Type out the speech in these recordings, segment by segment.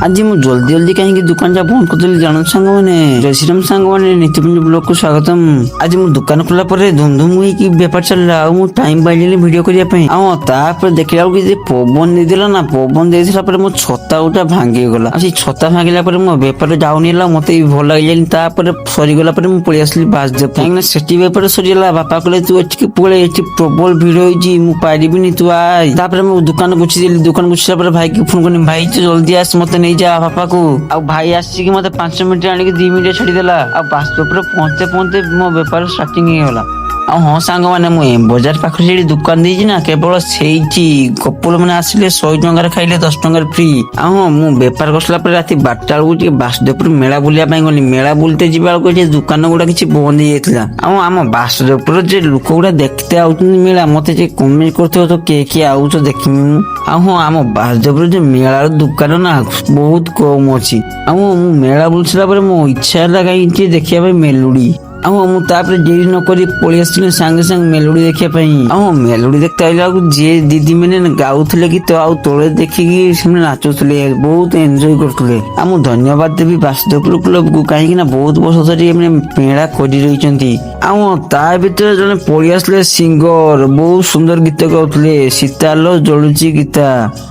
आज ମୁଁ ଜଲ୍ଦି ଜଲ୍ଦି କାହିଁକି ଦୋକାନଟା ବନ୍ଦ କରିଦେଲି ଜାଣନ୍ତୁ ସାଙ୍ଗମାନେ। ଜୟ ଶ୍ରୀରାମ ସାଙ୍ଗମାନେ, ନିତ୍ୟପୁଞ୍ଜ ବ୍ଲଗକୁ ସ୍ୱାଗତମ। ଆଜି ମୁଁ ଦୋକାନ ଖୋଲା ପରେ ଧୁମ୍ ଧୁମ୍ ହେଇକି ବେପାର ଚାଲିଲା ଆଉ ମୁଁ ଟାଇମ ପାଇଲିନି ଭିଡିଓ କରିବା ପାଇଁ। ଆଉ ତାପରେ ଦେଖିଲା ବେଳକୁ ଯେ ପବନ ଦେଇଦେଲା ନା, ପବନ ଦେଇଥିଲା ପରେ ମୋ ଛତା ଗୋଟା ଭାଙ୍ଗିଗଲା। ଆଉ ସେଇ ଛତା ଭାଙ୍ଗିଲା ପରେ ମୋ ବେପାର ଡାଉନ ହେଲା, ମତେ ବି ଭଲ ଲାଗିଲାନି। ତାପରେ ସରିଗଲା ପରେ ମୁଁ ପଳେଇ ଆସିଲି ବାସଦେବ, କାହିଁକିନା ସେଠି ବେପାର ସରିଗଲା। ବାପା କହିଲେ ତୁ ଏଠିକି ପଳେଇ, ଏଠି ପ୍ରବଳ ଭିଡ ହେଇଛି, ମୁଁ ପାରିବିନି ତୁ ଆଇ। ତାପରେ ମୁଁ ଦୋକାନ ଗୁଛିଦେଲି। ଦୋକାନ ଗୁଛିଲା ପରେ ଭାଇକି ଫୋନ କଲି, ଭାଇ ତୁ ଜଲ୍ଦି ଆସ ମତେ ନେଇଯା ବାପାକୁ। ଆଉ ଭାଇ ଆସିକି ମତେ 5 ମିନିଟ ଆଣିକି 2 ମିନିଟ ଛାଡିଦେଲା। ଆଉ ବାସଦେବରେ ପହଞ୍ଚତେ ପହଞ୍ଚତେ ମୋ ବେପାର ଷ୍ଟାର୍ଟିଂ ହେଇଗଲା। ଆଉ ହଁ ସାଙ୍ଗମାନେ, ମୁଁ ବଜାର ପାଖରେ ସେଠି ଦୋକାନ ଦେଇଛି ନା, କେବଳ ସେଇଠି କପଲ ମାନେ ଆସିଲେ 100 ଟଙ୍କାରେ ଖାଇଲେ 10 ଟଙ୍କାରେ ଫ୍ରି। ଆଉ ହଁ, ମୁଁ ବେପାର କରିସାରିଲା ପରେ ରାତି 12ଟା ବେଳକୁ ଟିକେ ବାସଦେବପୁର ମେଳା ବୁଲିବା ପାଇଁ ଗଲି। ମେଳା ବୁଲତେ ଯିବା ବେଳକୁ ଏଠି ଦୋକାନ ଗୁଡା କିଛି ବନ୍ଦ ହେଇଯାଇଥିଲା। ଆଉ ଆମ ବାସଦେବପୁର ଯେ ଲୋକ ଗୁଡା ଦେଖତେ ଆଉଛନ୍ତି ମେଳା, ମତେ ଯେ କମେଣ୍ଟ କରୁଥିବ ତ କିଏ ଆଉଛ ଦେଖିମି ମୁଁ। ଆଉ ହଁ, ଆମ ବାସଦେବପୁର ଯେ ମେଳାର ଦୋକାନ ନା ବହୁତ କମ ଅଛି। ଆଉ ମୁଁ ମେଳା ବୁଲୁଥିଲା ପରେ ମୋ ଇଚ୍ଛା ହେଲା କାହିଁକି ଟିକେ ଦେଖିବା ପାଇଁ ମେଲୋଡି। ଆଉ ମୁଁ ତାପରେ ଡେରି ନକରି ପଳେଇ ଆସିଥିଲି ସାଙ୍ଗେ ସାଙ୍ଗେ ମେଲୋଡି ଦେଖିବା ପାଇଁ। ଆଉ ମେଲୋଡି ଦେଖତେ ଆଇଲା ବେଳକୁ ଯିଏ ଦିଦି ମାନେ ଗାଉଥିଲେ ଗୀତ ଆଉ ତଳେ ଦେଖିକି ସେମାନେ ନାଚୁଥିଲେ, ବହୁତ ଏନ୍ଜୟ କରୁଥିଲେ। ଆଉ ମୁଁ ଧନ୍ୟବାଦ ଦେବି ବାସଦେବପୁର କ୍ଲବକୁ, କାହିଁକି ନା ବହୁତ ବର୍ଷ ଧରି ଏମାନେ ମେଳା କରି ରହିଛନ୍ତି। ଆଉ ତା ଭିତରେ ଜଣେ ପଳେଇ ଆସିଲେ ସିଙ୍ଗର, ବହୁତ ସୁନ୍ଦର ଗୀତ ଗାଉଥିଲେ, ଶୀତାଲ ଜଳୁଛି ଗୀତା।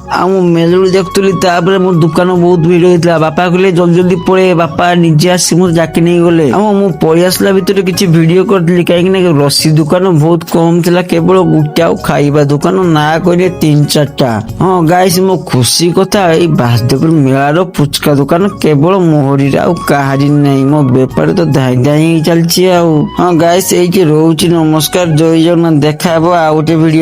ଆଉ ମୁଁ ମେଲୋଡି ଦେଖୁଥିଲି। ତାପରେ ମୋ ଦୋକାନ ବହୁତ ଭିଡ ହେଇଥିଲା। ବାପା କହିଲେ ଜଲ୍ଦି ଜଲ୍ଦି ପଳେଇ, ବାପା ନିଜେ ଆସି ମୋତେ ଡାକି ନେଇ ଗଲେ। ଆଉ ମୁଁ ପଳେଇ ଆସିଲା ଭିତରେ କିଛି ଭିଡିଓ କରିଥିଲି, କାହିଁକି ନା ଲସି ଦୋକାନ ବହୁତ କମ ଥିଲା, କେବଳ ଗୋଟେ ଆଉ ଖାଇବା ଦୋକାନ ନା କହିଲେ 3-4ଟା। ହଁ ଗାଇସ, ମୋ ଖୁସି କଥା ଏଇ ବାସଦେବପୁର ମେଳାର ଫୁଚକା ଦୋକାନ କେବଳ ମୋହରିରେ, ଆଉ କାହାରି ନାହିଁ। ମୋ ବେପାର ତ ଧାଇଁ ଧାଇଁ ହେଇ ଚାଲିଛି ଆଉ। ହଁ ଗାଇସ, ଏଇଠି ରହୁଛି, ନମସ୍କାର, ଜୟ ଜଗନ୍ନାଥ। ଦେଖା ହବ ଆଉ ଗୋଟେ ଭିଡିଓ।